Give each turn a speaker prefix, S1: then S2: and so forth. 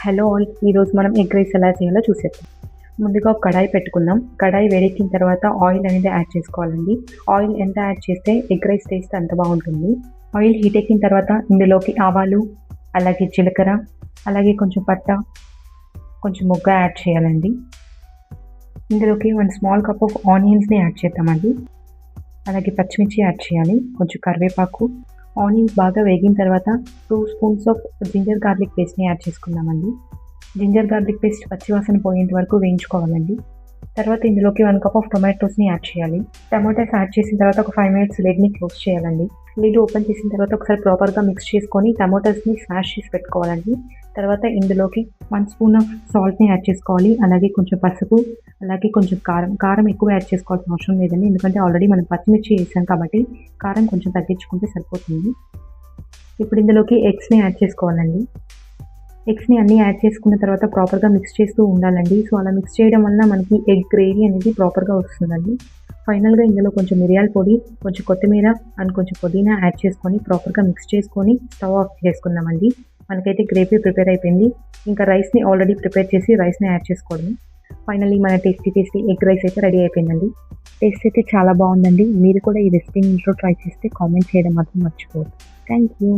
S1: Hello all, ఈరోజు మనం egg rice ఎలా చేయాలో చూసేద్దాం. ముందుగా ఒక కడాయి పెట్టుకుందాం. కడాయి వేడెక్కిన తర్వాత ఆయిల్ అనేది యాడ్ చేసుకోవాలండి. ఆయిల్ ఎంత యాడ్ చేస్తే ఎగ్ రైస్ టేస్ట్ అంత బాగుంటుంది. ఆయిల్ హీట్ ఎక్కిన తర్వాత ఇందులోకి ఆవాలు, అలాగే జీలకర్ర, అలాగే కొంచెం పట్ట, కొంచెం మొగ్గ యాడ్ చేయాలండి. ఇందులోకి 1 స్మాల్ కప్ ఆఫ్ ఆనియన్స్ని యాడ్ చేద్దామండి. అలాగే పచ్చిమిర్చి యాడ్ చేయాలి, కొంచెం కరివేపాకు. ఆనియన్స్ బాగా వేగిన తర్వాత 2 స్పూన్స్ ఆఫ్ జింజర్ గార్లిక్ పేస్ట్ని యాడ్ చేసుకుందామండి. జింజర్ గార్లిక్ పేస్ట్ పచ్చివాసన పోయేంత వరకు వేయించుకోవాలండి. తర్వాత ఇందులోకి 1 కప్ ఆఫ్ టొమాటోస్ని యాడ్ చేయాలి. టమాటోస్ యాడ్ చేసిన తర్వాత ఒక 5 మినిట్స్ లిడ్ని క్లోజ్ చేయాలండి. లిడ్ ఓపెన్ చేసిన తర్వాత ఒకసారి ప్రాపర్గా మిక్స్ చేసుకొని టమాటోస్ని స్మాష్ చేసి పెట్టుకోవాలండి. తర్వాత ఇందులోకి 1 స్పూన్ ఆఫ్ సాల్ట్ని యాడ్ చేసుకోవాలి. అలాగే కొంచెం పసుపు, అలాగే కొంచెం కారం ఎక్కువ యాడ్ చేసుకోవాల్సిన అవసరం లేదండి, ఎందుకంటే ఆల్రెడీ మనం పచ్చిమిర్చి వేసాం కాబట్టి కారం కొంచెం తగ్గించుకుంటే సరిపోతుంది. ఇప్పుడు ఇందులోకి ఎగ్స్ని యాడ్ చేసుకోవాలండి. ఎగ్స్ని అన్నీ యాడ్ చేసుకున్న తర్వాత ప్రాపర్గా మిక్స్ చేస్తూ ఉండాలండి. సో అలా మిక్స్ చేయడం వల్ల మనకి ఎగ్ గ్రేవీ అనేది ప్రాపర్గా వస్తుందండి. ఫైనల్గా ఇందులో కొంచెం మిరియాల పొడి, కొంచెం కొత్తిమీర అండ్ కొంచెం పుదీనా యాడ్ చేసుకొని ప్రాపర్గా మిక్స్ చేసుకొని స్టవ్ ఆఫ్ చేసుకుందామండి. మనకైతే గ్రేవీ ప్రిపేర్ అయిపోయింది. ఇంకా రైస్ని ఆల్రెడీ ప్రిపేర్ చేసి రైస్ని యాడ్ చేసుకోవడం. ఫైనల్లీ మన టేస్టీ ఎగ్ రైస్ అయితే రెడీ అయిపోయిందండి. టేస్ట్ అయితే చాలా బాగుందండి. మీరు కూడా ఈ రెసిపీని ఇంట్లో ట్రై చేస్తే కామెంట్ చేయడం మాత్రం మర్చిపోవద్దు. Thank you.